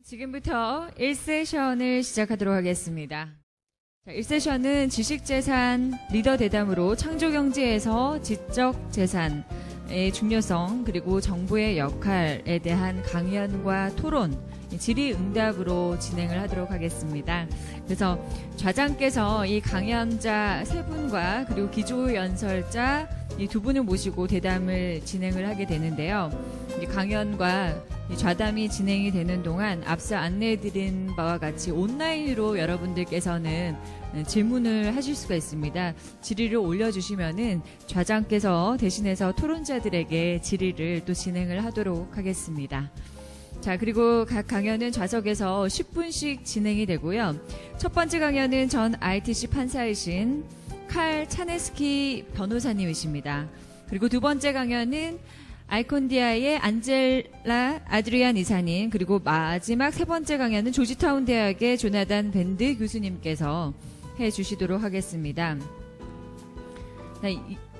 지금부터 1세션을 시작하도록 하겠습니다. 자, 1세션은 지식재산 리더 대담으로 창조경제에서 지적재산의 중요성 그리고 정부의 역할에 대한 강연과 토론, 질의응답으로 진행을 하도록 하겠습니다. 그래서 좌장께서 이 강연자 세 분과 그리고 기조연설자 이 두 분을 모시고 대담을 진행을 하게 되는데요. 이 강연과 이 좌담이 진행이 되는 동안 앞서 안내해드린 바와 같이 온라인으로 여러분들께서는 질문을 하실 수가 있습니다. 질의를 올려주시면은 좌장께서 대신해서 토론자들에게 질의를 또 진행을 하도록 하겠습니다. 자, 그리고 각 강연은 좌석에서 10분씩 진행이 되고요. 첫 번째 강연은 전 ITC 판사이신 차네스키 변호사님이십니다. 그리고 두 번째 강연은 아이콘디아의 안젤라 아드리안 이사님, 그리고 마지막 세 번째 강연은 조지타운 대학의 조나단 밴드 교수님께서 해주시도록 하겠습니다.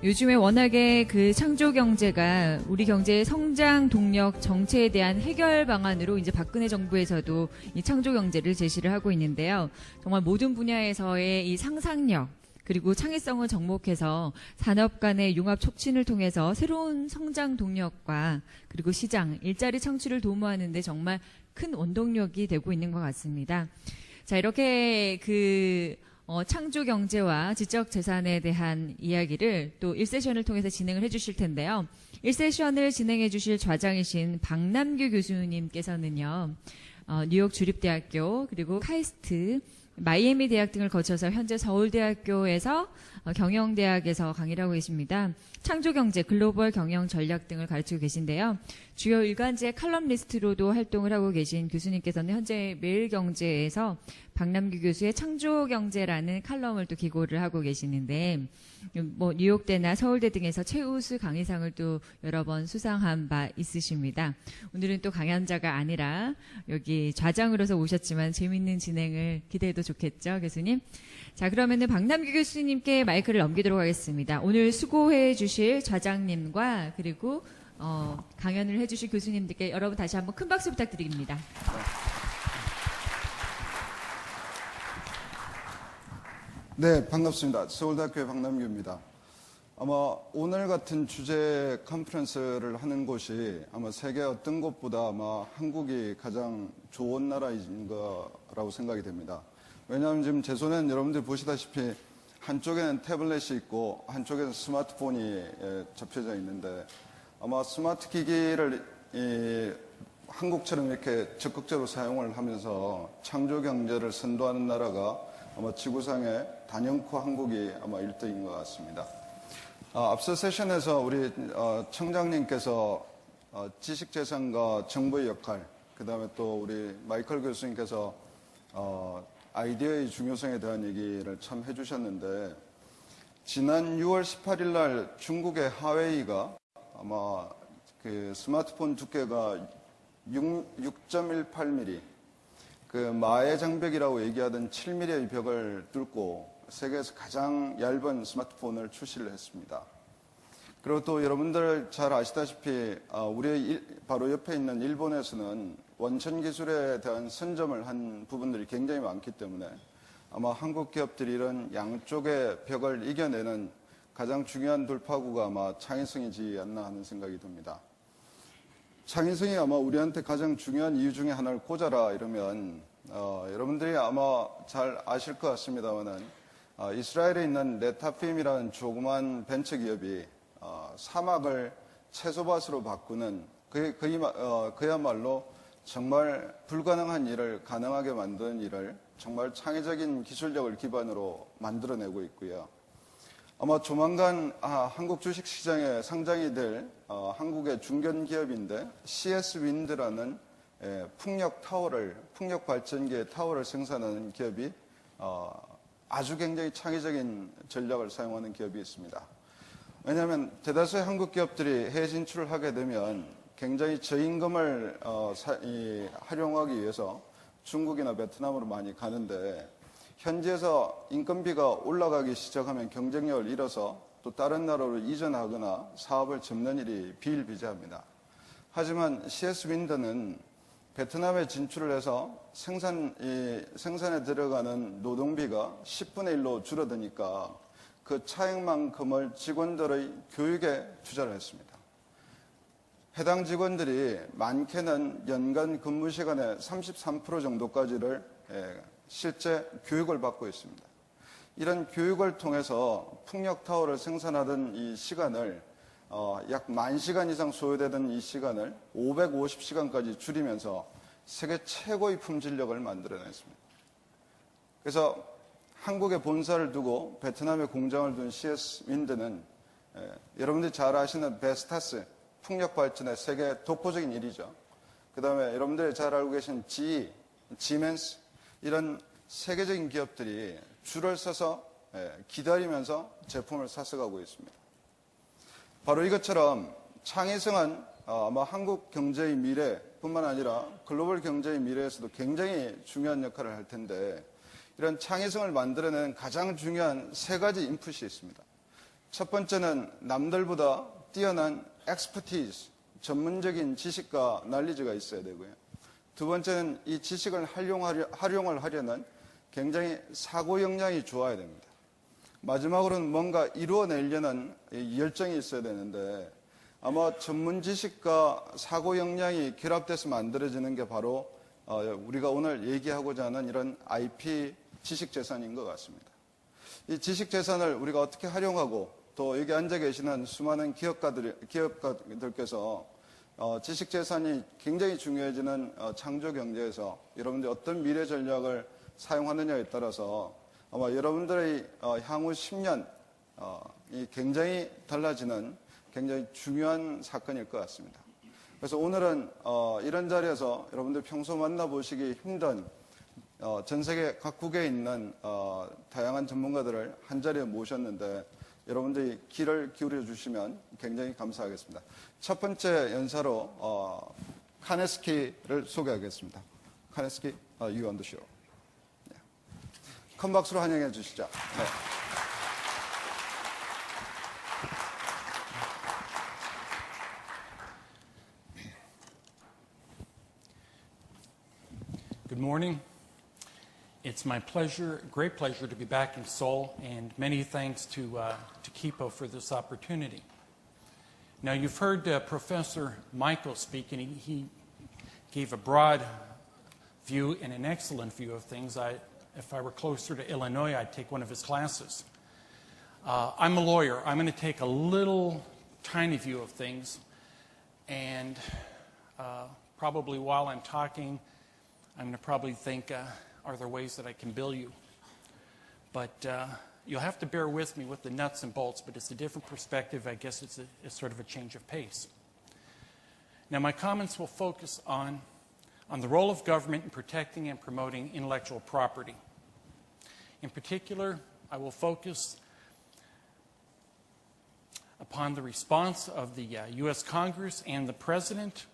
요즘에 워낙에 그 창조경제가 우리 경제의 성장 동력 정체에 대한 해결 방안으로 이제 박근혜 정부에서도 이 창조경제를 제시를 하고 있는데요. 정말 모든 분야에서의 이 상상력, 그리고 창의성을 접목해서 산업 간의 융합 촉진을 통해서 새로운 성장 동력과 그리고 시장, 일자리 창출을 도모하는 데 정말 큰 원동력이 되고 있는 것 같습니다. 자, 이렇게 창조경제와 지적재산에 대한 이야기를 또 1세션을 통해서 진행을 해주실 텐데요. 1세션을 진행해 주실 좌장이신 박남규 교수님께서는요, 뉴욕 주립대학교 그리고 카이스트, 마이애미 대학 등을 거쳐서 현재 서울대학교에서 경영대학에서 강의를 하고 계십니다. 창조경제, 글로벌 경영 전략 등을 가르치고 계신데요. 주요 일간지의 칼럼니스트로도 활동을 하고 계신 교수님께서는 현재 매일경제에서 박남규 교수의 창조경제라는 칼럼을 또 기고를 하고 계시는데, 뉴욕대나 서울대 등에서 최우수 강의상을 또 여러 번 수상한 바 있으십니다. 오늘은 또 강연자가 아니라 여기 좌장으로서 오셨지만 재미있는 진행을 기대해도 좋겠죠, 교수님? 자, 그러면은 박남규 교수님께 마이크를 넘기도록 하겠습니다. 오늘 수고해 주실 좌장님과 그리고 강연을 해 주실 교수님들께 여러분 다시 한번 큰 박수 부탁드립니다. 네, 반갑습니다. 서울대학교의 박남규입니다. 아마 오늘 같은 주제 컨퍼런스를 하는 곳이 아마 세계 어떤 곳보다 아마 한국이 가장 좋은 나라인 거라고 생각이 됩니다. 왜냐하면 지금 제 손에는 여러분들이 보시다시피 한쪽에는 태블릿이 있고 한쪽에는 스마트폰이 접혀져 있는데, 아마 스마트 기기를 한국처럼 이렇게 적극적으로 사용을 하면서 창조 경제를 선도하는 나라가 아마 지구상에 단연코 한국이 아마 1등인 것 같습니다. 앞서 세션에서 우리 청장님께서 지식재산과 정부의 역할, 그 다음에 또 우리 마이클 교수님께서 아이디어의 중요성에 대한 얘기를 참 해주셨는데, 지난 6월 18일 날 중국의 하웨이가 아마 그 스마트폰 두께가 6.18mm, 그 마의 장벽이라고 얘기하던 7mm의 벽을 뚫고 세계에서 가장 얇은 스마트폰을 출시를 했습니다. 그리고 또 여러분들 잘 아시다시피 우리 바로 옆에 있는 일본에서는 원천 기술에 대한 선점을 한 부분들이 굉장히 많기 때문에 아마 한국 기업들이 이런 양쪽의 벽을 이겨내는 가장 중요한 돌파구가 아마 창의성이지 않나 하는 생각이 듭니다. 창의성이 아마 우리한테 가장 중요한 이유 중에 하나를 꽂아라 이러면 여러분들이 아마 잘 아실 것 같습니다만은 이스라엘에 있는 레타핌이라는 조그만 벤처기업이 사막을 채소밭으로 바꾸는 그야말로 정말 불가능한 일을 가능하게 만드는 일을 정말 창의적인 기술력을 기반으로 만들어내고 있고요. 아마 조만간 한국 주식시장에 상장이 될 한국의 중견기업인데 CS 윈드라는 풍력 발전기의 타워를 생산하는 기업이 아주 굉장히 창의적인 전략을 사용하는 기업이 있습니다. 왜냐하면 대다수의 한국 기업들이 해외 진출을 하게 되면 굉장히 저임금을 활용하기 위해서 중국이나 베트남으로 많이 가는데, 현지에서 인건비가 올라가기 시작하면 경쟁력을 잃어서 또 다른 나라로 이전하거나 사업을 접는 일이 비일비재합니다. 하지만 CS 윈드는 베트남에 진출을 해서 생산에 들어가는 노동비가 10분의 1로 줄어드니까 그 차액만큼을 직원들의 교육에 투자를 했습니다. 해당 직원들이 많게는 연간 근무 시간의 33% 정도까지를 실제 교육을 받고 있습니다. 이런 교육을 통해서 풍력타워를 생산하던 이 시간을 약 10,000시간 이상 소요되던 이 시간을 550시간까지 줄이면서 세계 최고의 품질력을 만들어냈습니다. 그래서 한국에 본사를 두고 베트남에 공장을 둔 CS 윈드는 여러분들이 잘 아시는 베스타스 풍력 발전의 세계 독보적인 일이죠. 그 다음에 여러분들이 잘 알고 계신 GE, 지멘스 이런 세계적인 기업들이 줄을 서서 기다리면서 제품을 사서가고 있습니다. 바로 이것처럼 창의성은 아마 한국 경제의 미래뿐만 아니라 글로벌 경제의 미래에서도 굉장히 중요한 역할을 할 텐데 이런 창의성을 만들어내는 가장 중요한 3가지 인풋이 있습니다. 첫 번째는 남들보다 뛰어난 expertise, 전문적인 지식과 knowledge가 있어야 되고요. 두 번째는 이 지식을 활용을 하려는 굉장히 사고 역량이 좋아야 됩니다. 마지막으로는 뭔가 이루어내려는 열정이 있어야 되는데 아마 전문 지식과 사고 역량이 결합돼서 만들어지는 게 바로 우리가 오늘 얘기하고자 하는 이런 IP 지식재산인 것 같습니다. 이 지식재산을 우리가 어떻게 활용하고 또 여기 앉아 계시는 수많은 기업가들께서 지식재산이 굉장히 중요해지는 창조경제에서 여러분들이 어떤 미래 전략을 사용하느냐에 따라서 아마 여러분들의 향후 10년 이 굉장히 달라지는 굉장히 중요한 사건일 것 같습니다. 그래서 오늘은 이런 자리에서 여러분들 평소 만나보시기 힘든 전 세계 각국에 있는 다양한 전문가들을 한 자리에 모셨는데 여러분들이 귀를 기울여 주시면 굉장히 감사하겠습니다. 첫 번째 연사로 차네스키를 소개하겠습니다. 차네스키, you on the show. 네. 큰 박수로 환영해 주시죠. 네. Good morning. It's my great pleasure to be back in Seoul, and many thanks to Kipo for this opportunity. Now, you've heard Professor Michael speak, and he gave a broad view and an excellent view of things. If I were closer to Illinois, I'd take one of his classes. I'm a lawyer. I'm going to take a little tiny view of things, and probably while I'm talking, I'm going to probably think, are there ways that I can bill you? But you'll have to bear with me with the nuts and bolts, but it's a different perspective. I guess it's sort of a change of pace. Now, my comments will focus on the role of government in protecting and promoting intellectual property. In particular, I will focus upon the response of the U.S. Congress and the President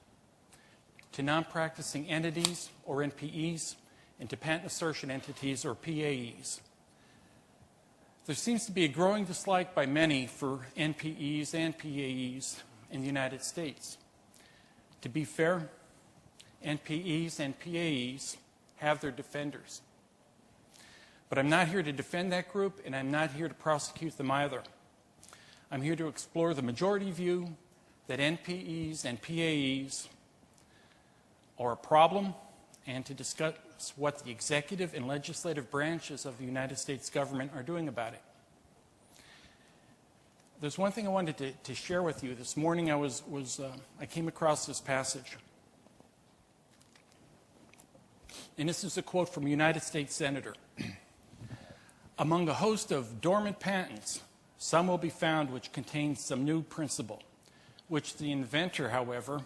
to non-practicing entities, or NPEs, and to patent assertion entities, or PAEs. There seems to be a growing dislike by many for NPEs and PAEs in the United States. To be fair, NPEs and PAEs have their defenders. But I'm not here to defend that group, and I'm not here to prosecute them either. I'm here to explore the majority view that NPEs and PAEs are a problem, and to discuss what the executive and legislative branches of the United States government are doing about it. There's one thing I wanted to share with you. This morning I came across this passage. And this is a quote from a United States Senator. Among a host of dormant patents, some will be found which contain some new principle, which the inventor, however,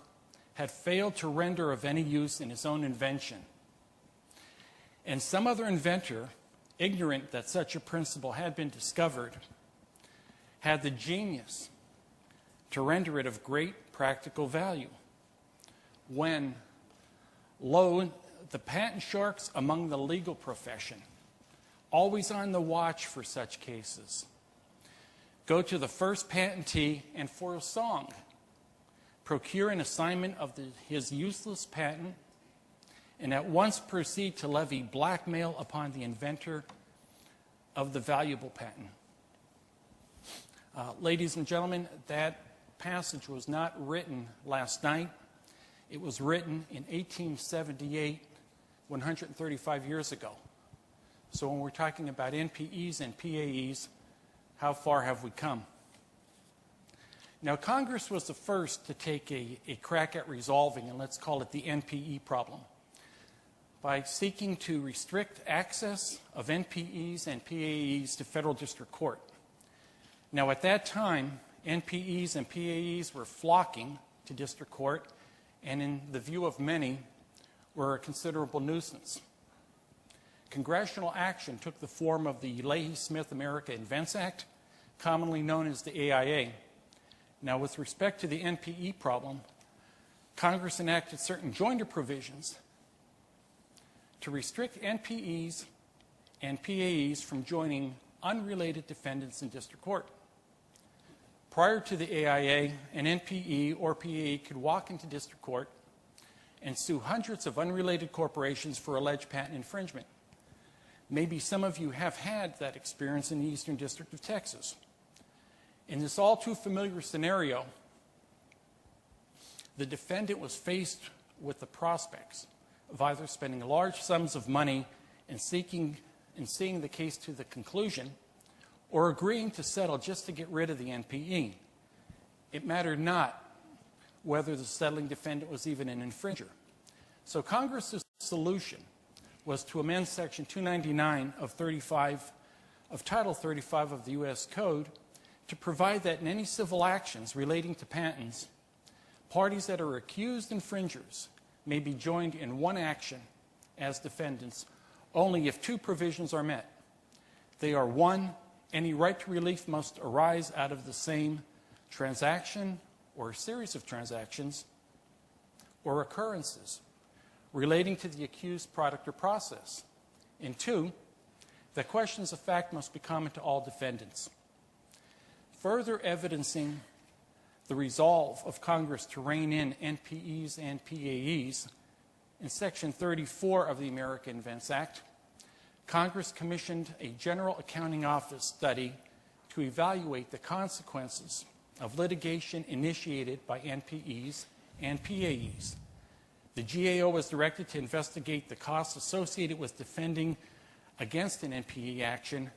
had failed to render of any use in his own invention. And some other inventor, ignorant that such a principle had been discovered, had the genius to render it of great practical value. When, lo, the patent sharks among the legal profession, always on the watch for such cases, go to the first patentee and for a song procure an assignment of his useless patent and at once proceed to levy blackmail upon the inventor of the valuable patent. Ladies and gentlemen, that passage was not written last night. It was written in 1878, 135 years ago. So when we're talking about NPEs and PAEs, how far have we come? Now, Congress was the first to take a crack at resolving, and let's call it the NPE problem, by seeking to restrict access of NPEs and PAEs to federal district court. Now, at that time, NPEs and PAEs were flocking to district court, and in the view of many, were a considerable nuisance. Congressional action took the form of the Leahy-Smith America Invents Act, commonly known as the AIA. Now, with respect to the NPE problem, Congress enacted certain joinder provisions to restrict NPEs and PAEs from joining unrelated defendants in district court. Prior to the AIA, an NPE or PAE could walk into district court and sue hundreds of unrelated corporations for alleged patent infringement. Maybe some of you have had that experience in the Eastern District of Texas. In this all too familiar scenario, the defendant was faced with the prospects of either spending large sums of money and seeing the case to the conclusion, or agreeing to settle just to get rid of the NPE. It mattered not whether the settling defendant was even an infringer. So Congress's solution was to amend Section 299 of Title 35 of the U.S. Code to provide that in any civil actions relating to patents, parties that are accused infringers may be joined in one action as defendants only if two provisions are met. They are, one, any right to relief must arise out of the same transaction or series of transactions or occurrences relating to the accused product or process. And two, that questions of fact must be common to all defendants. Further evidencing the resolve of Congress to rein in NPEs and PAEs, in Section 34 of the America Invents Act, Congress commissioned a General Accounting Office study to evaluate the consequences of litigation initiated by NPEs and PAEs. The GAO was directed to investigate the costs associated with defending against an NPE action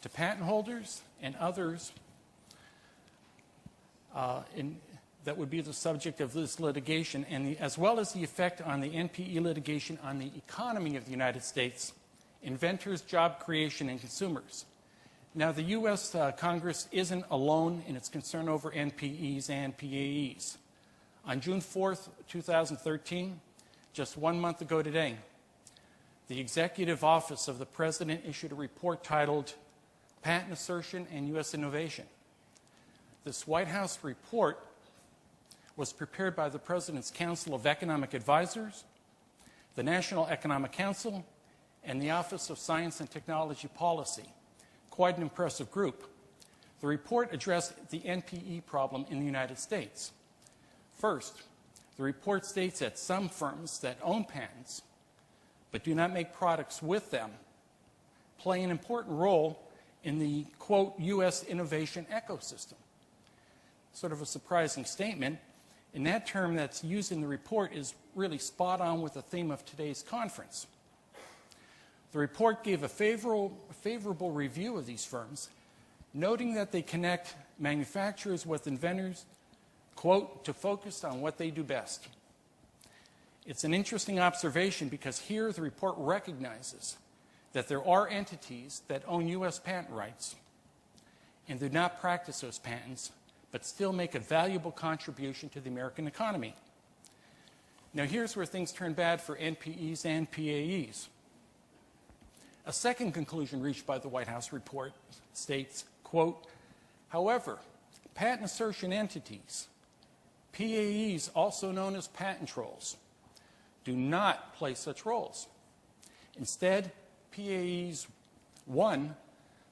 to patent holders and others that would be the subject of this litigation, and as well as the effect on the NPE litigation on the economy of the United States, inventors, job creation, and consumers. Now, the U.S. Congress isn't alone in its concern over NPEs and PAEs. On June 4th, 2013, just 1 month ago today, the Executive Office of the President issued a report titled Patent Assertion and U.S. Innovation. This White House report was prepared by the President's Council of Economic Advisors, the National Economic Council, and the Office of Science and Technology Policy. Quite an impressive group. The report addressed the NPE problem in the United States. First, the report states that some firms that own patents but do not make products with them play an important role in the, quote, U.S. innovation ecosystem. Sort of a surprising statement, and that term that's used in the report is really spot on with the theme of today's conference. The report gave a favorable review of these firms, noting that they connect manufacturers with inventors, quote, to focus on what they do best. It's an interesting observation because here the report recognizes that there are entities that own U.S. patent rights and do not practice those patents, but still make a valuable contribution to the American economy. Now, here's where things turn bad for NPEs and PAEs. A second conclusion reached by the White House report states, quote, however, patent assertion entities, PAEs, also known as patent trolls, do not play such roles. Instead, PAEs, one,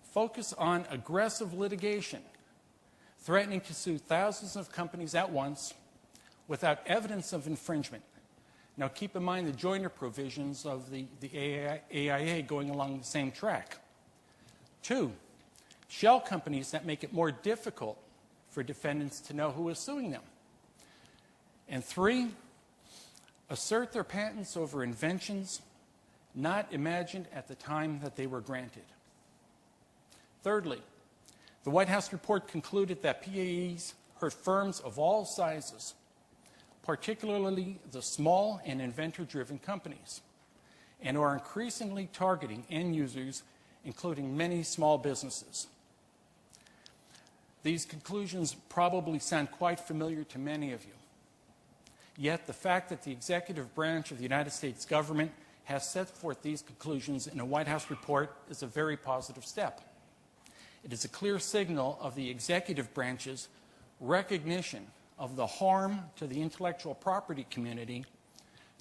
focus on aggressive litigation, threatening to sue thousands of companies at once without evidence of infringement. Now keep in mind the joiner provisions of the AIA going along the same track. 2, shell companies that make it more difficult for defendants to know who is suing them. And 3, assert their patents over inventions not imagined at the time that they were granted. Thirdly, the White House report concluded that PAEs hurt firms of all sizes, particularly the small and inventor-driven companies, and are increasingly targeting end users, including many small businesses. These conclusions probably sound quite familiar to many of you. Yet the fact that the executive branch of the United States government has set forth these conclusions in a White House report is a very positive step. It is a clear signal of the executive branch's recognition of the harm to the intellectual property community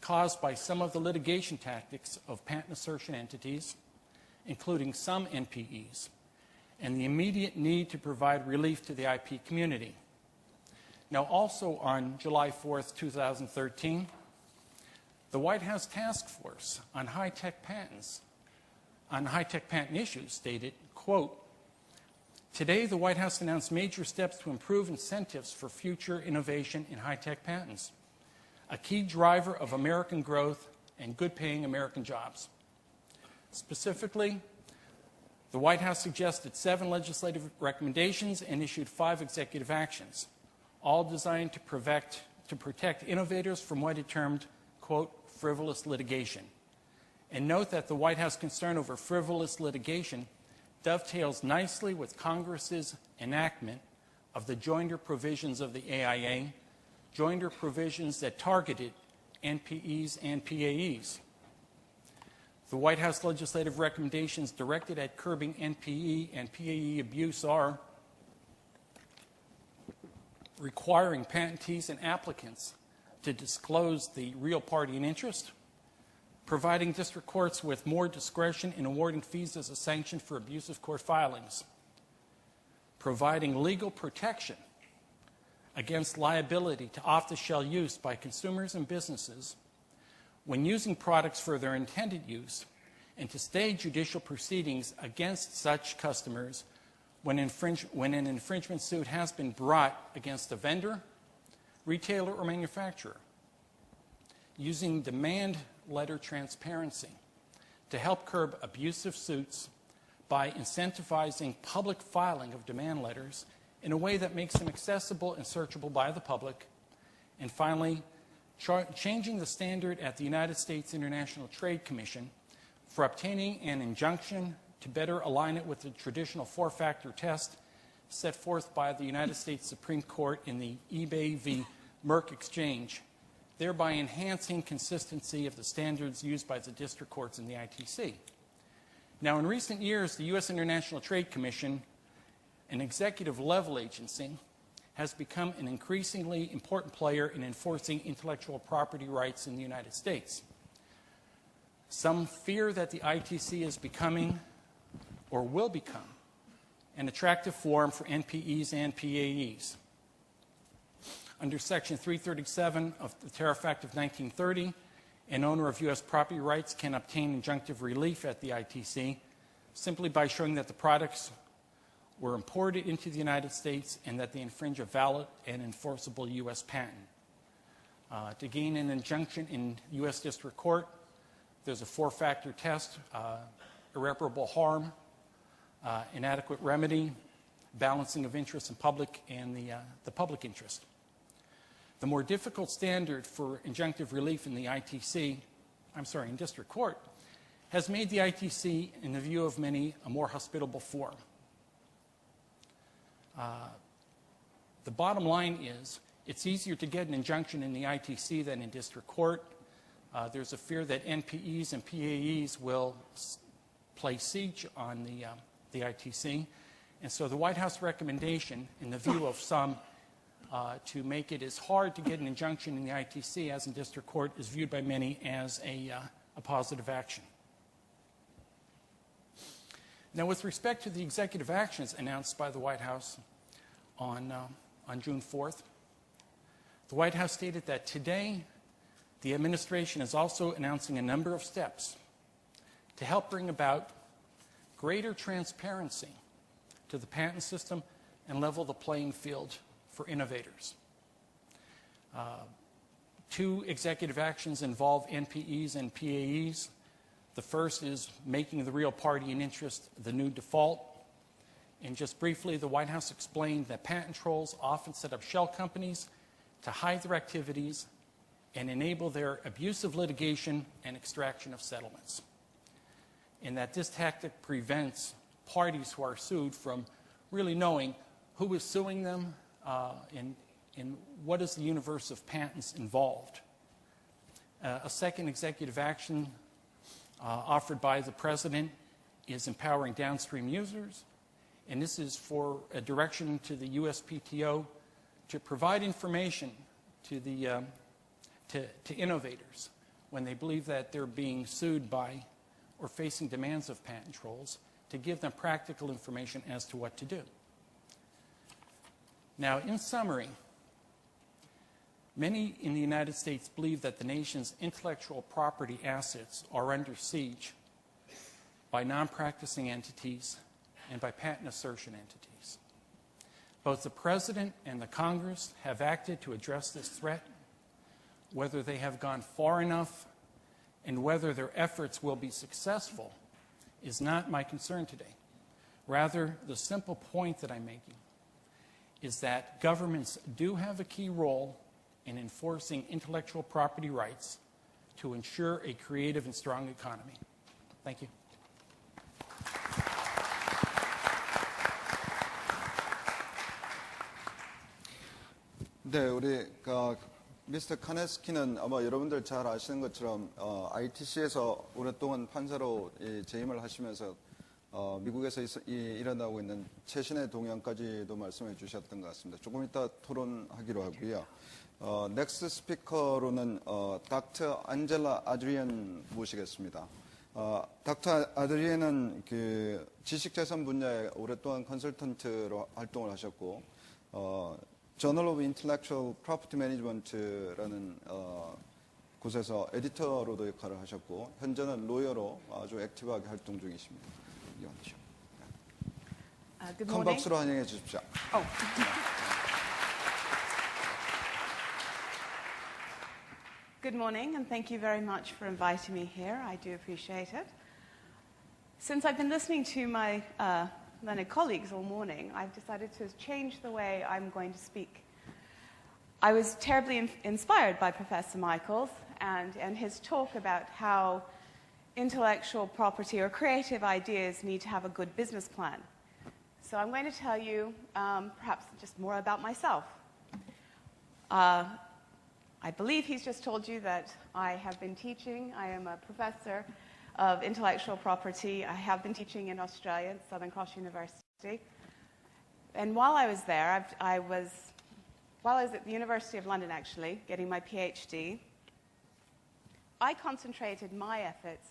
caused by some of the litigation tactics of patent assertion entities, including some NPEs, and the immediate need to provide relief to the IP community. Now, also on July 4th, 2013, the White House Task Force on high-tech patents, on high-tech patent issues stated, quote, "Today, the White House announced major steps to improve incentives for future innovation in high-tech patents, a key driver of American growth and good-paying American jobs." Specifically, the White House suggested 7 legislative recommendations and issued 5 executive actions, all designed to protect innovators from what it termed, quote, "frivolous litigation." And note that the White House concern over frivolous litigation dovetails nicely with Congress's enactment of the joinder provisions of the AIA, joinder provisions that targeted NPEs and PAEs. The White House legislative recommendations directed at curbing NPE and PAE abuse are requiring patentees and applicants to disclose the real party in interest, providing district courts with more discretion in awarding fees as a sanction for abusive court filings, providing legal protection against liability to off-the-shelf use by consumers and businesses when using products for their intended use, and to stay judicial proceedings against such customers when an infringement suit has been brought against a vendor, retailer, or manufacturer, using demand letter transparency to help curb abusive suits by incentivizing public filing of demand letters in a way that makes them accessible and searchable by the public, and finally, changing the standard at the United States International Trade Commission for obtaining an injunction to better align it with the traditional 4-factor test set forth by the United States Supreme Court in the eBay v. Merck exchange, thereby enhancing consistency of the standards used by the district courts in the ITC. Now, in recent years, the U.S. International Trade Commission, an executive-level agency, has become an increasingly important player in enforcing intellectual property rights in the United States. Some fear that the ITC is becoming, or will become, an attractive forum for NPEs and PAEs. Under Section 337 of the Tariff Act of 1930, an owner of U.S. property rights can obtain injunctive relief at the ITC simply by showing that the products were imported into the United States and that they infringe a valid and enforceable U.S. patent. To gain an injunction in U.S. District Court, there's a 4-factor test: irreparable harm, inadequate remedy, balancing of interests in public, and the public interest. The more difficult standard for injunctive relief in the in district court, has made the ITC, in the view of many, a more hospitable forum. The bottom line is, it's easier to get an injunction in the ITC than in district court. There's a fear that NPEs and PAEs will play siege on the ITC. And so the White House recommendation, in the view of some, to make it as hard to get an injunction in the ITC as in district court, is viewed by many as a positive action. Now, with respect to the executive actions announced by the White House on June 4th, the White House stated that today, the administration is also announcing a number of steps to help bring about greater transparency to the patent system and level the playing field for innovators. Two executive actions involve NPEs and PAEs. The first is making the real party in interest the new default. And just briefly, the White House explained that patent trolls often set up shell companies to hide their activities and enable their abusive litigation and extraction of settlements. And that this tactic prevents parties who are sued from really knowing who is suing them and what is the universe of patents involved. A second executive action offered by the President is empowering downstream users, and this is for a direction to the USPTO to provide information to the to innovators when they believe that they're being sued by or facing demands of patent trolls, to give them practical information as to what to do. Now, in summary, many in the United States believe that the nation's intellectual property assets are under siege by non-practicing entities and by patent assertion entities. Both the President and the Congress have acted to address this threat. Whether they have gone far enough and whether their efforts will be successful is not my concern today. Rather, the simple point that I'm making is that governments do have a key role in enforcing intellectual property rights to ensure a creative and strong economy. Thank you. 네, 우리 미스터 차네스키는 아마 여러분들 잘 아시는 것처럼 ITC에서 오랫동안 판사로 재임을 하시면서 미국에서 일어나고 있는 최신의 동향까지도 말씀해 주셨던 것 같습니다. 조금 이따 토론하기로 하고요. 넥스트 스피커로는 닥터 안젤라 아드리안 모시겠습니다. 닥터 아드리안은 그 지식재산 분야에 오랫동안 컨설턴트로 활동을 하셨고, 저널 오브 인텔렉츄얼 프로퍼티 매니지먼트라는 곳에서 에디터로도 역할을 하셨고, 현재는 로여로 아주 액티브하게 활동 중이십니다. Good 큰 morning. 박수로 환영해 주십시오. Oh. Good morning, and thank you very much for inviting me here. I do appreciate it. Since I've been listening to my learned colleagues all morning, I've decided to change the way I'm going to speak. I was terribly inspired by Professor Michaels and his talk about how intellectual property or creative ideas need to have a good business plan. So I'm going to tell you perhaps just more about myself. I believe he's just told you that I have been teaching. I am a professor of intellectual property. I have been teaching in Australia at Southern Cross University. And while I was there, while I was at the University of London, actually, getting my PhD, I concentrated my efforts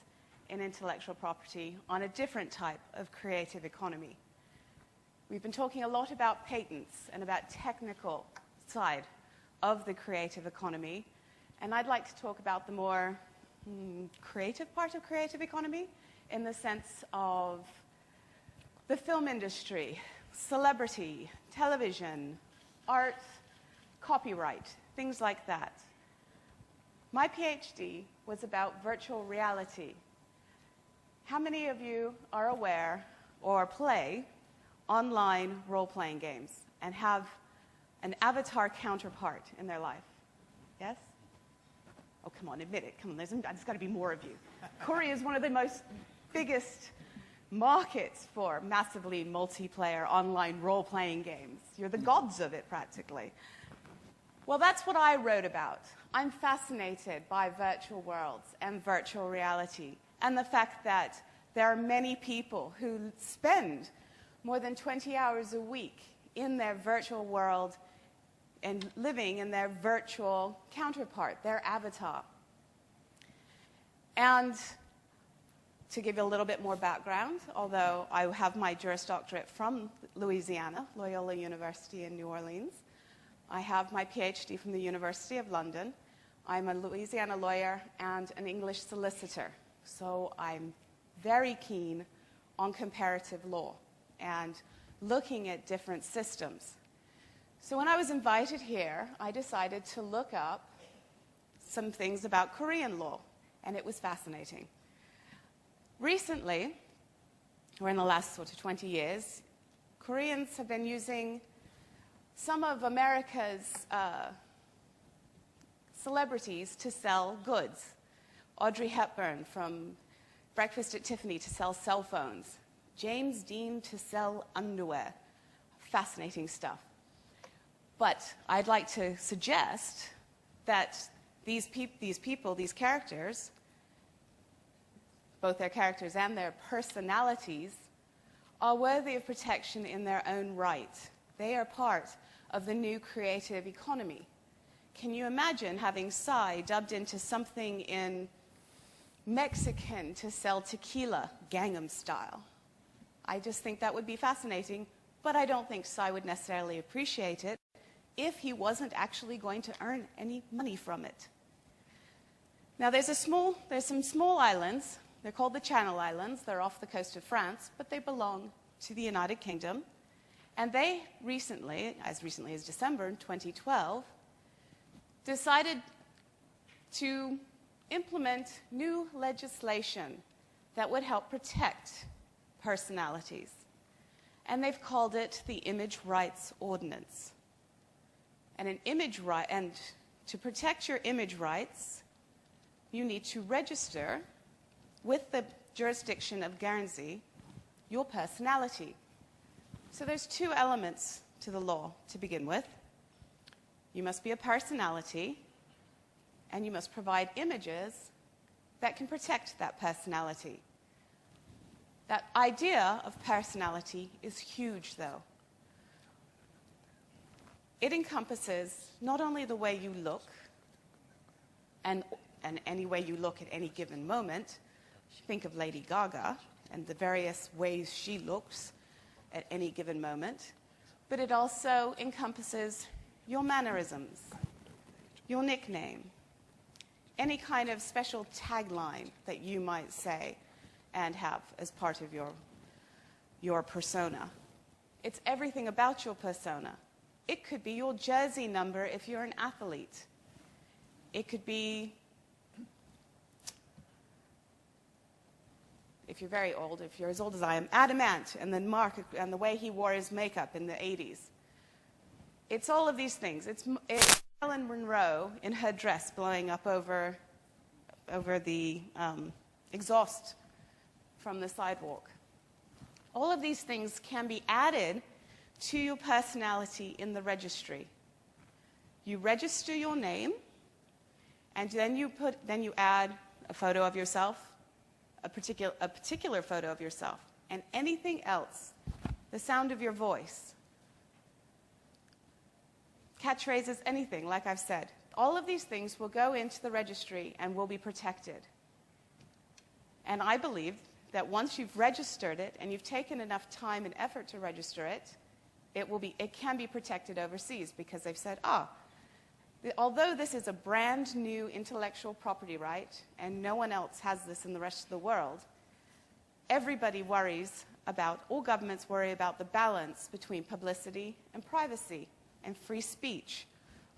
in intellectual property on a different type of creative economy. We've been talking a lot about patents and about technical side of the creative economy, and I'd like to talk about the more creative part of creative economy in the sense of the film industry, celebrity, television, art, copyright, things like that. My PhD was about virtual reality. How many of you are aware or play online role-playing games and have an avatar counterpart in their life? Yes? Oh, come on, admit it. Come on, there's got to be more of you. Korea is one of the biggest markets for massively multiplayer online role-playing games. You're the gods of it, practically. Well, that's what I wrote about. I'm fascinated by virtual worlds and virtual reality and the fact that there are many people who spend more than 20 hours a week in their virtual world and living in their virtual counterpart, their avatar. And to give you a little bit more background, although I have my Juris Doctorate from Louisiana, Loyola University in New Orleans, I have my PhD from the University of London. I'm a Louisiana lawyer and an English solicitor, so I'm very keen on comparative law and looking at different systems. So when I was invited here, I decided to look up some things about Korean law, and it was fascinating. Recently, or in the last sort of 20 years, Koreans have been using some of America's celebrities to sell goods. Audrey Hepburn from Breakfast at Tiffany to sell cell phones. James Dean to sell underwear. Fascinating stuff. But I'd like to suggest that these people, these characters, both their characters and their personalities, are worthy of protection in their own right. They are part of the new creative economy. Can you imagine having Psy dubbed into something in Mexican to sell tequila, Gangnam style? I just think that would be fascinating, but I don't think Psy would necessarily appreciate it if he wasn't actually going to earn any money from it. Now, there's some small islands. They're called the Channel Islands. They're off the coast of France, but they belong to the United Kingdom. And they recently, as December in 2012, decided to implement new legislation that would help protect personalities. And they've called it the Image Rights Ordinance. And to protect your image rights, you need to register with the jurisdiction of Guernsey your personality. So there's two elements to the law to begin with. You must be a personality, and you must provide images that can protect that personality. That idea of personality is huge, though. It encompasses not only the way you look, and any way you look at any given moment. Think of Lady Gaga and the various ways she looks at any given moment. But it also encompasses your mannerisms, your nickname, any kind of special tagline that you might say and have as part of your persona. It's everything about your persona. It could be your jersey number if you're an athlete. It could be, if you're very old, if you're as old as I am, Adamant, and then Mark, and the way he wore his makeup in the 80s. It's all of these things. It's Marilyn Monroe in her dress blowing up over the exhaust from the sidewalk. All of these things can be added to your personality in the registry. You register your name, and then you add a photo of yourself, a particular photo of yourself, and anything else, the sound of your voice, catchphrases, anything, like I've said. All of these things will go into the registry and will be protected. And I believe that once you've registered it and you've taken enough time and effort to register it, it can be protected overseas, because they've said, although this is a brand new intellectual property right and no one else has this in the rest of the world, everybody worries about, all governments worry about the balance between publicity and privacy and free speech,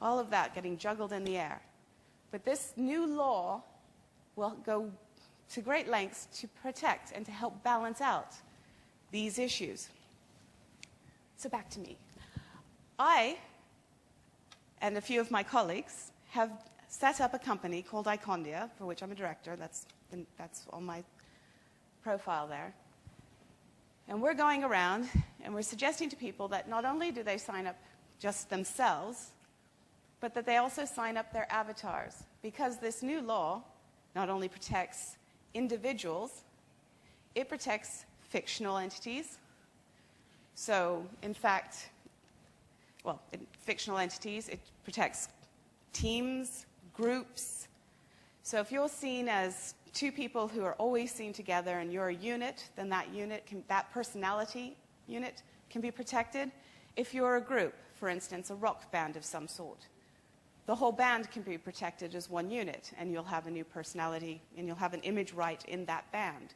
all of that getting juggled in the air. But this new law will go to great lengths to protect and to help balance out these issues. So back to me. I and a few of my colleagues have set up a company called Icondia, for which I'm a director. That's on my profile there. And we're going around and we're suggesting to people that not only do they sign up just themselves, but that they also sign up their avatars, because this new law not only protects individuals, it protects fictional entities. So, in fact, fictional entities, it protects teams, groups. So if you're seen as two people who are always seen together and you're a unit, then that personality unit can be protected. If you're a group, for instance, a rock band of some sort, the whole band can be protected as one unit, and you'll have a new personality, and you'll have an image right in that band.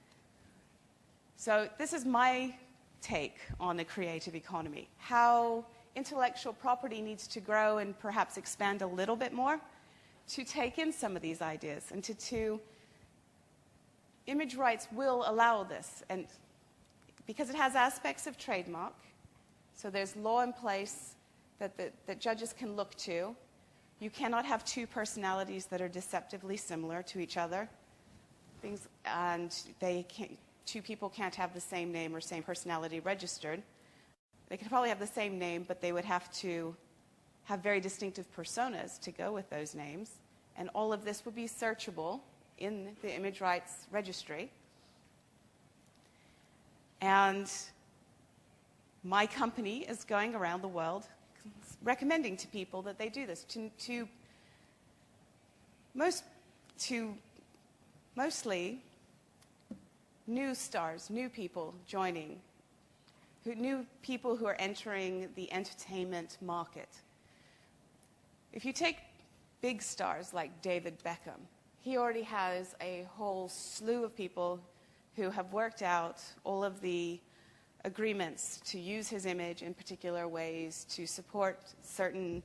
So this is my take on the creative economy, how intellectual property needs to grow and perhaps expand a little bit more to take in some of these ideas, and to image rights will allow this, and because it has aspects of trademark, so there's law in place that judges can look to. You cannot have two personalities that are deceptively similar to each other, and two people can't have the same name or same personality registered. They could probably have the same name, but they would have to have very distinctive personas to go with those names, and all of this would be searchable in the image rights registry. And my company is going around the world recommending to people that they do this, to mostly new stars, new people joining, new people who are entering the entertainment market. If you take big stars like David Beckham, he already has a whole slew of people who have worked out all of the agreements to use his image in particular ways to support certain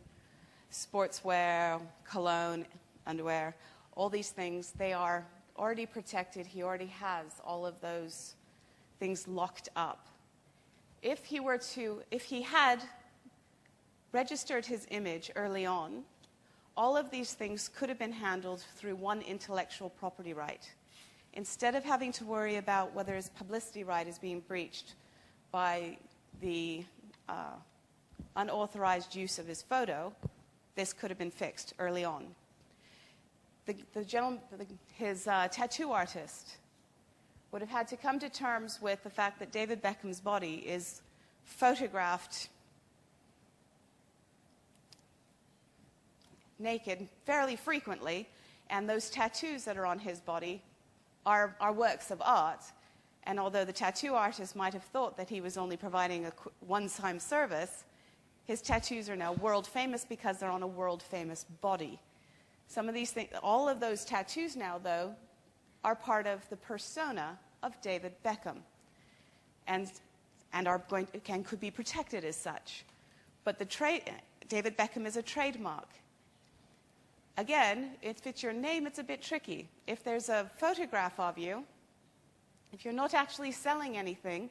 sportswear, cologne, underwear, all these things. They are already protected. He already has all of those things locked up. If he had registered his image early on, all of these things could have been handled through one intellectual property right. Instead of having to worry about whether his publicity right is being breached by the unauthorized use of his photo, this could have been fixed early on. His tattoo artist would have had to come to terms with the fact that David Beckham's body is photographed naked fairly frequently, and those tattoos that are on his body are works of art. And although the tattoo artist might have thought that he was only providing a one-time service, his tattoos are now world famous because they're on a world famous body. Some of these things, all of those tattoos now, though, are part of the persona of David Beckham, and could be protected as such. But David Beckham is a trademark. Again, if it's your name, it's a bit tricky. If there's a photograph of you, if you're not actually selling anything,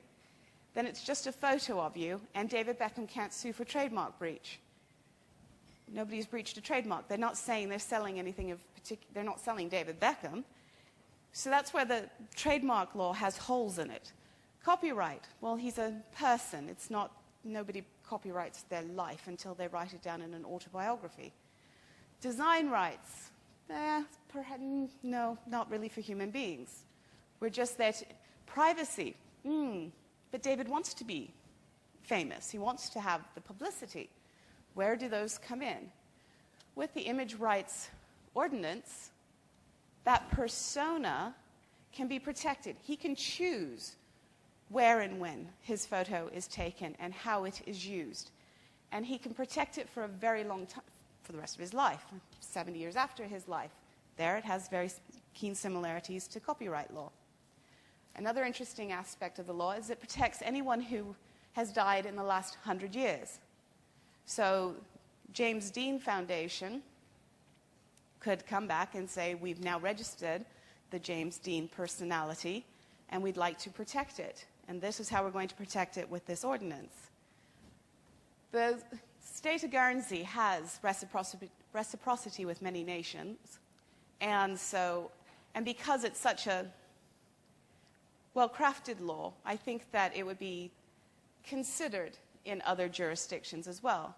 then it's just a photo of you, and David Beckham can't sue for trademark breach. Nobody's breached a trademark. They're not saying they're selling anything of particular. They're not selling David Beckham. So that's where the trademark law has holes in it. Copyright, well, he's a person. It's not, nobody copyrights their life until they write it down in an autobiography. Design rights, no, not really for human beings. We're just there to, privacy, but David wants to be famous. He wants to have the publicity. Where do those come in? With the image rights ordinance, that persona can be protected. He can choose where and when his photo is taken and how it is used. And he can protect it for a very long time, for the rest of his life, 70 years after his life. There it has very keen similarities to copyright law. Another interesting aspect of the law is it protects anyone who has died in the last 100 years. So James Dean Foundation could come back and say, we've now registered the James Dean personality, and we'd like to protect it. And this is how we're going to protect it with this ordinance. The state of Guernsey has reciprocity with many nations, and because it's such a well-crafted law, I think that it would be considered in other jurisdictions as well.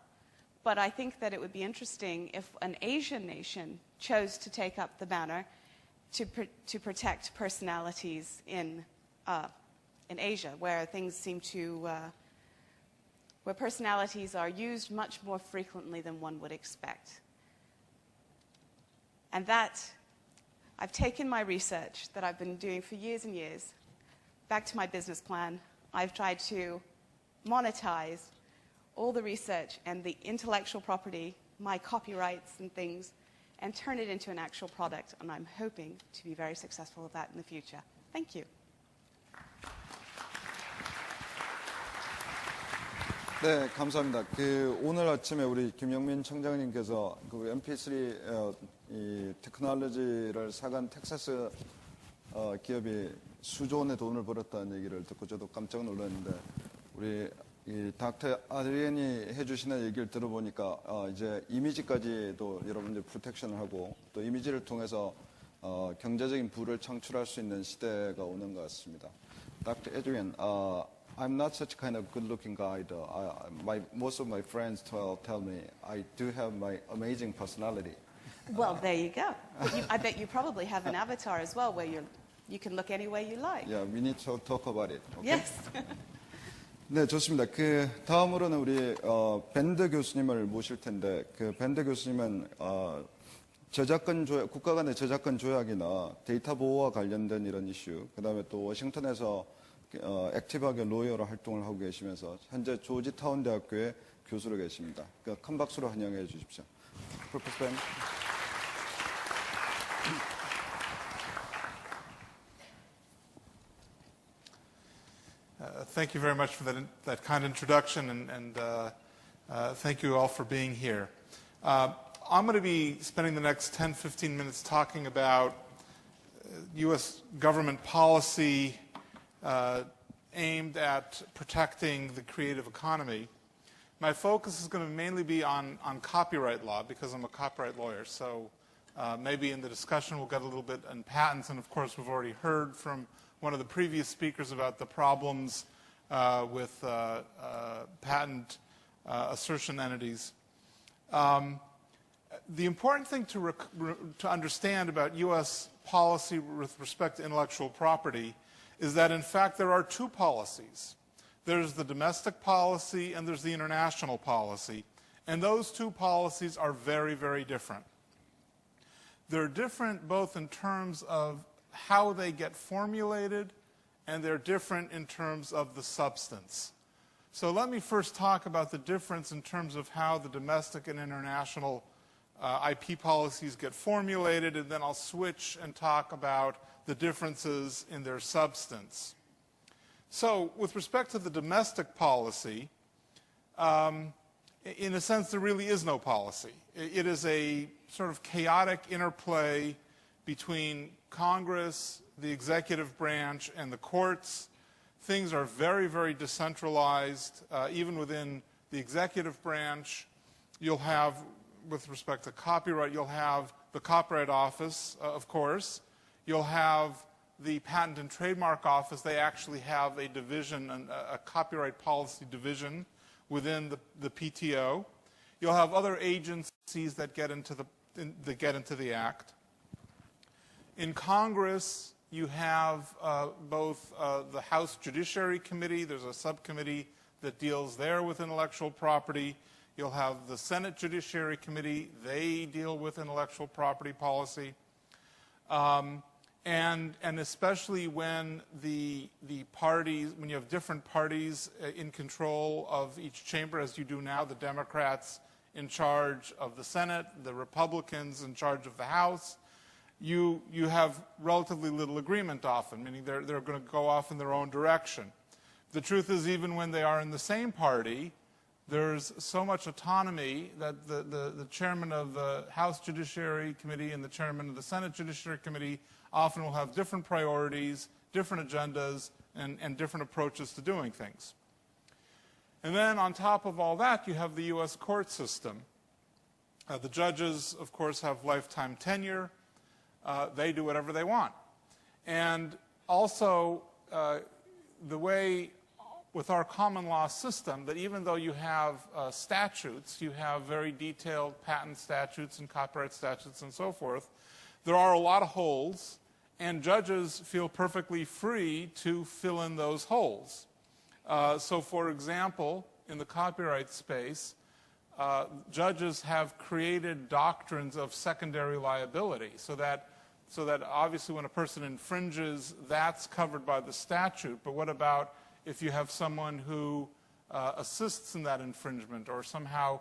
But I think that it would be interesting if an Asian nation chose to take up the banner to protect personalities in Asia, where things seem to, where personalities are used much more frequently than one would expect. And that, I've taken my research that I've been doing for years and years, back to my business plan. I've tried to monetize all the research and the intellectual property my copyrights and things and turn it into an actual product. And I'm hoping to be very successful with that in the future. Thank you. 네, 감사합니다. 오늘 아침에 우리 김영민 청장님께서 그 MP3 이 테크놀로지를 사간 텍사스 기업이 수조 원의 돈을 벌었다는 얘기를 듣고 저도 깜짝 놀랐는데 우리 이 닥터 아드리안이 해주시는 얘기를 들어보니까 이제 이미지까지도 여러분들 프로텍션을 하고 또 이미지를 통해서 경제적인 부를 창출할 수 있는 시대가 오는 것 같습니다. Dr. Adrian, I'm not such kind of good-looking guy. Most of my friends tell me I do have my amazing personality. Well, there you go. But I bet you probably have an avatar as well where you can look any way you like. Yeah, we need to talk about it. Okay? Yes. 네, 좋습니다. 다음으로는 우리 밴드 교수님을 모실 텐데 밴드 교수님은 국가 간의 저작권 조약이나 데이터 보호와 관련된 이런 이슈, 그다음에 또 워싱턴에서 액티브하게 로이어로 활동을 하고 계시면서 현재 조지타운 대학교의 교수로 계십니다. 큰 박수로 환영해 주십시오. 프로페서 밴. Thank you very much for that kind introduction, and thank you all for being here. I'm going to be spending the next 10-15 minutes talking about U.S. government policy aimed at protecting the creative economy. My focus is going to mainly be on copyright law because I'm a copyright lawyer. So maybe in the discussion we'll get a little bit on patents, and of course we've already heard from one of the previous speakers about the problems with patent assertion entities. The important thing to understand about U.S. policy with respect to intellectual property is that, in fact, there are two policies. There's the domestic policy and there's the international policy. And those two policies are very, very different. They're different both in terms of how they get formulated, and they're different in terms of the substance. So let me first talk about the difference in terms of how the domestic and international IP policies get formulated, and then I'll switch and talk about the differences in their substance. So with respect to the domestic policy, in a sense, there really is no policy. It is a sort of chaotic interplay between Congress, the executive branch, and the courts. Things are very, very decentralized. Even within the executive branch, you'll have, with respect to copyright, you'll have the Copyright Office, of course. You'll have the Patent and Trademark Office. They actually have a division, a copyright policy division within the PTO. You'll have other agencies that get into the Act. In Congress, you have both the House Judiciary Committee. There's a subcommittee that deals there with intellectual property. You'll have the Senate Judiciary Committee. They deal with intellectual property policy. And especially when the parties, when you have different parties in control of each chamber, as you do now, the Democrats in charge of the Senate, the Republicans in charge of the House, you have relatively little agreement often, meaning they're going to go off in their own direction. The truth is, even when they are in the same party, there's so much autonomy that the chairman of the House Judiciary Committee and the chairman of the Senate Judiciary Committee often will have different priorities, different agendas, and different approaches to doing things. And then on top of all that, you have the U.S. court system. The judges, of course, have lifetime tenure. They do whatever they want. And also, the way with our common law system, that even though you have statutes, you have very detailed patent statutes and copyright statutes and so forth, there are a lot of holes, and judges feel perfectly free to fill in those holes. So for example, in the copyright space, judges have created doctrines of secondary liability so that obviously when a person infringes, that's covered by the statute. But what about if you have someone who assists in that infringement or somehow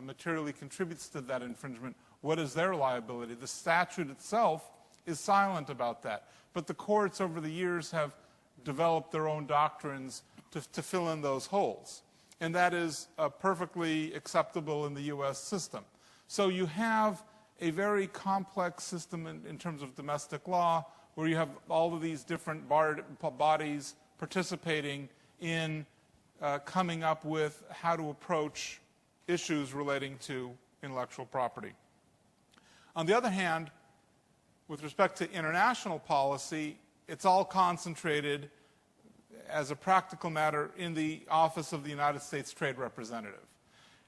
materially contributes to that infringement, what is their liability? The statute itself is silent about that. But the courts over the years have developed their own doctrines to fill in those holes. And that is perfectly acceptable in the U.S. system. So you have a very complex system in terms of domestic law where you have all of these different bodies participating in coming up with how to approach issues relating to intellectual property. On the other hand, with respect to international policy, it's all concentrated as a practical matter in the Office of the United States Trade Representative.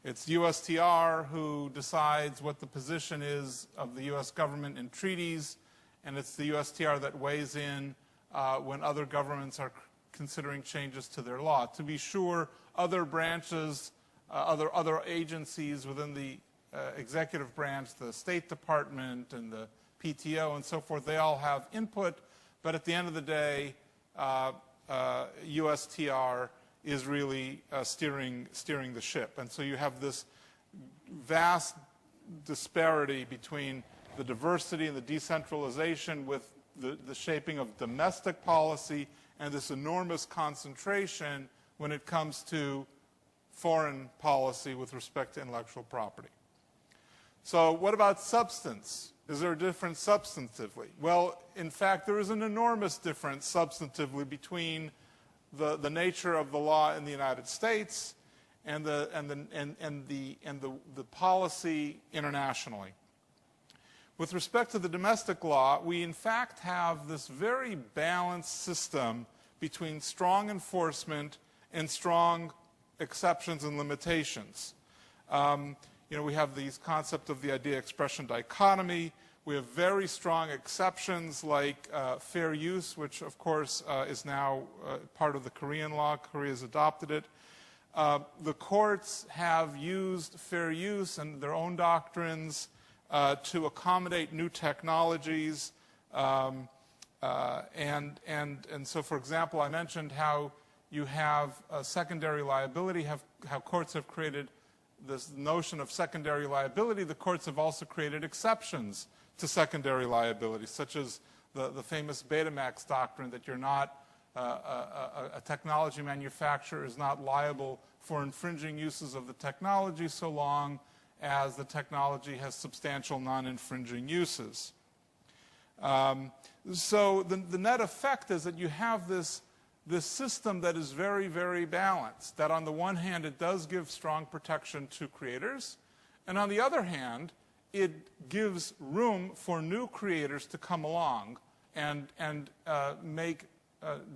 It's USTR who decides what the position is of the U.S. government in treaties, and it's the USTR that weighs in when other governments are considering changes to their law. To be sure, other branches, other agencies within the executive branch, the State Department and the PTO and so forth, they all have input, but at the end of the day, USTR is really steering the ship. And so you have this vast disparity between the diversity and the decentralization with the shaping of domestic policy and this enormous concentration when it comes to foreign policy with respect to intellectual property. So what about substance? Is there a difference substantively? Well, in fact, there is an enormous difference substantively between the nature of the law in the United States and the policy internationally. With respect to the domestic law, we in fact have this very balanced system between strong enforcement and strong exceptions and limitations. We have these concept of the idea-expression dichotomy. We have very strong exceptions like fair use, which of course is now part of the Korean law. Korea has adopted it. The courts have used fair use and their own doctrines to accommodate new technologies. And so, for example, I mentioned how you have secondary liability, how courts have created this notion of secondary liability. The courts have also created exceptions to secondary liability, such as the famous Betamax doctrine that you're not, a technology manufacturer is not liable for infringing uses of the technology so long as the technology has substantial non-infringing uses. So the net effect is that you have this system that is very, very balanced, that on the one hand it does give strong protection to creators, and on the other hand it gives room for new creators to come along and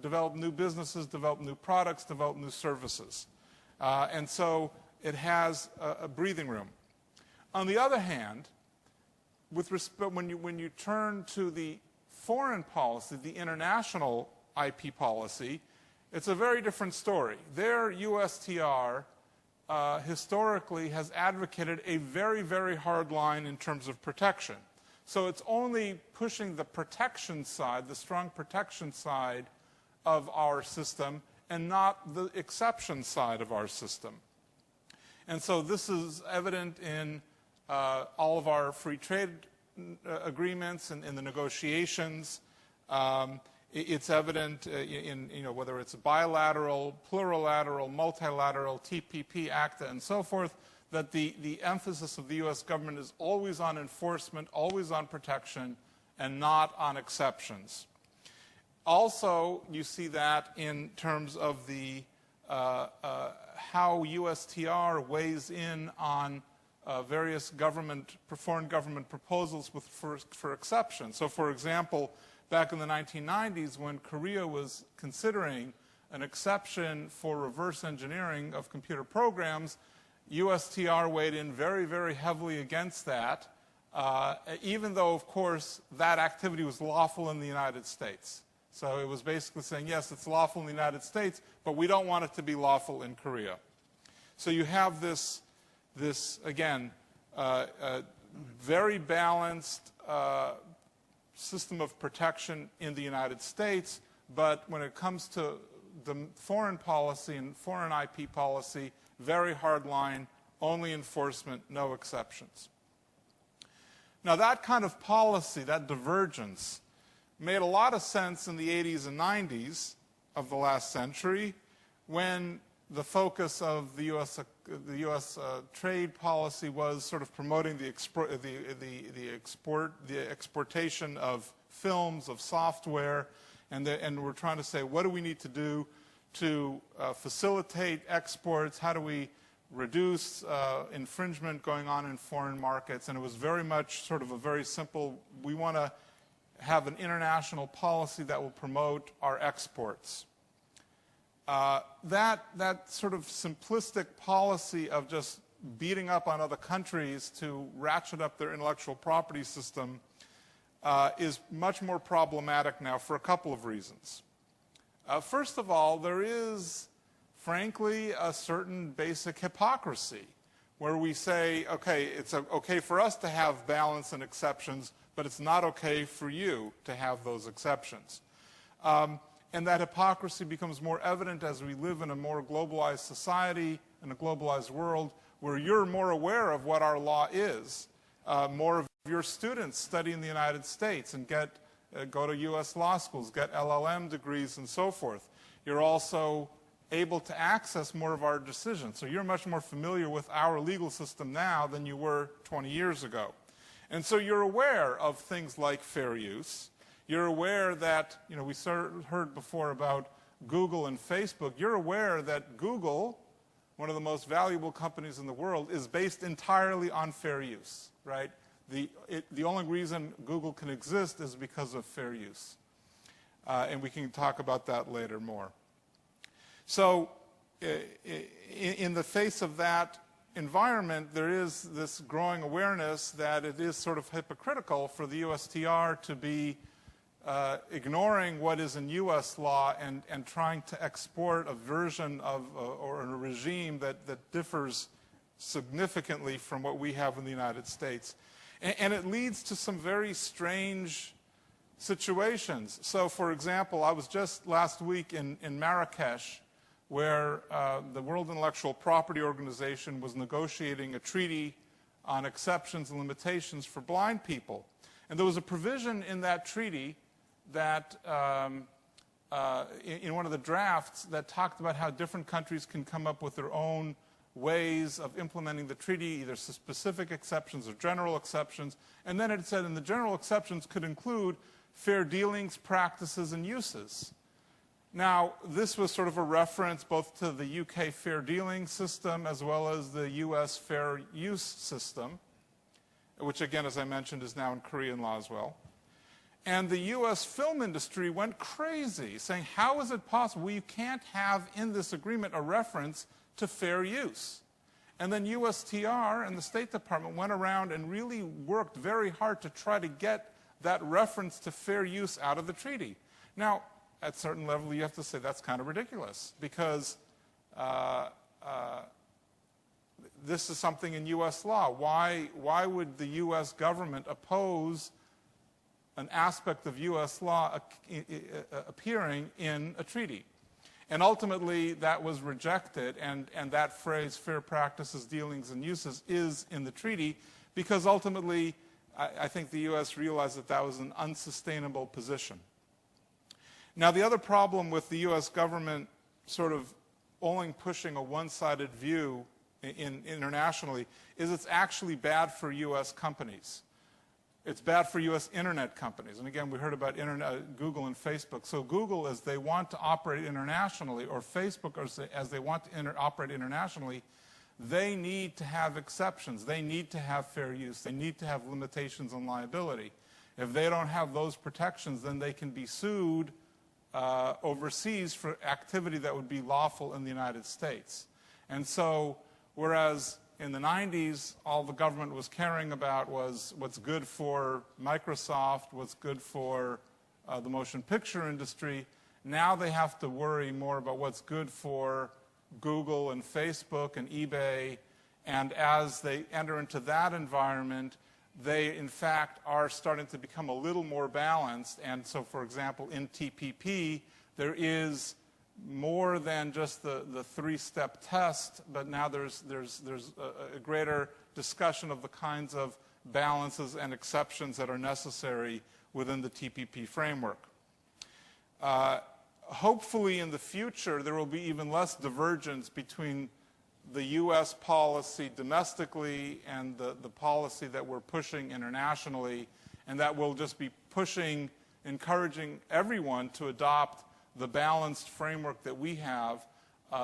develop new businesses, develop new products, develop new services. And so it has a breathing room. On the other hand, with respect, when you turn to the foreign policy, the international IP policy, it's a very different story. There, USTR historically has advocated a very, very hard line in terms of protection. So it's only pushing the protection side, the strong protection side of our system, and not the exception side of our system. And so this is evident in all of our free trade agreements and in the negotiations. It's evident in whether it's bilateral, plurilateral, multilateral, TPP, ACTA, and so forth, that the emphasis of the U.S. government is always on enforcement, always on protection, and not on exceptions. Also, you see that in terms of the how USTR weighs in on various foreign government proposals for exceptions. So, for example, back in the 1990s, when Korea was considering an exception for reverse engineering of computer programs, USTR weighed in very, very heavily against that, even though, of course, that activity was lawful in the United States. So it was basically saying, yes, it's lawful in the United States, but we don't want it to be lawful in Korea. So you have this again, very balanced system of protection in the United States, but when it comes to the foreign policy and foreign IP policy, very hard line, only enforcement, no exceptions. Now that kind of policy, that divergence, made a lot of sense in the 80s and 90s of the last century when the focus of the U.S. Trade policy was sort of promoting the exportation of films, of software, and we're trying to say, what do we need to do to facilitate exports? How do we reduce infringement going on in foreign markets? And it was very much sort of a very simple, we want to have an international policy that will promote our exports. That sort of simplistic policy of just beating up on other countries to ratchet up their intellectual property system is much more problematic now for a couple of reasons. First of all, there is, frankly, a certain basic hypocrisy where we say, okay, it's okay for us to have balance and exceptions, but it's not okay for you to have those exceptions. And that hypocrisy becomes more evident as we live in a more globalized society, in a globalized world, where you're more aware of what our law is. More of your students study in the United States and go to U.S. law schools, get LLM degrees and so forth. You're also able to access more of our decisions. So you're much more familiar with our legal system now than you were 20 years ago. And so you're aware of things like fair use. You're aware that, we heard before about Google and Facebook. You're aware that Google, one of the most valuable companies in the world, is based entirely on fair use, right? The only reason Google can exist is because of fair use. And we can talk about that later more. So in the face of that environment, there is this growing awareness that it is sort of hypocritical for the USTR to be ignoring what is in U.S. law and trying to export a version of or a regime that differs significantly from what we have in the United States. And it leads to some very strange situations. So, for example, I was just last week in Marrakesh, where the World Intellectual Property Organization was negotiating a treaty on exceptions and limitations for blind people. And there was a provision in that treaty that, in one of the drafts, that talked about how different countries can come up with their own ways of implementing the treaty, either specific exceptions or general exceptions. And then it said, and the general exceptions could include fair dealings, practices, and uses. Now, this was sort of a reference both to the UK fair dealing system as well as the US fair use system, which again, as I mentioned, is now in Korean law as well. And the US film industry went crazy, saying, how is it possible? Well, you can't have in this agreement a reference to fair use. And then USTR and the State Department went around and really worked very hard to try to get that reference to fair use out of the treaty. Now, at a certain level, you have to say that's kind of ridiculous, because this is something in U.S. law. Why would the U.S. government oppose an aspect of U.S. law appearing in a treaty? And ultimately, that was rejected, and that phrase, fair practices, dealings, and uses, is in the treaty, because ultimately, I think the U.S. realized that that was an unsustainable position. Now, the other problem with the U.S. government sort of only pushing a one-sided view internationally is it's actually bad for U.S. companies. It's bad for U.S. internet companies. And again, we heard about Google and Facebook. So Google, as they want to operate internationally, or Facebook, as they want to operate internationally, they need to have exceptions. They need to have fair use. They need to have limitations on liability. If they don't have those protections, then they can be sued overseas for activity that would be lawful in the United States. And so, whereas in the 90s, all the government was caring about was what's good for Microsoft, what's good for the motion picture industry, now they have to worry more about what's good for Google and Facebook and eBay. And as they enter into that environment, they, in fact, are starting to become a little more balanced. And so, for example, in TPP, there is more than just the three-step test, but now there's a greater discussion of the kinds of balances and exceptions that are necessary within the TPP framework. Hopefully in the future there will be even less divergence between the U.S. policy domestically and the policy that we're pushing internationally, and that will just be encouraging everyone to adopt the balanced framework that we have.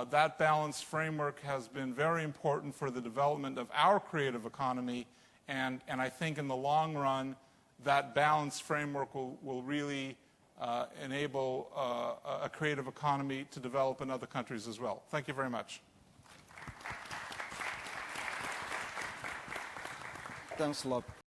That balanced framework has been very important for the development of our creative economy, and I think in the long run that balanced framework will really enable a creative economy to develop in other countries as well. Thank you very much. Thanks a lot.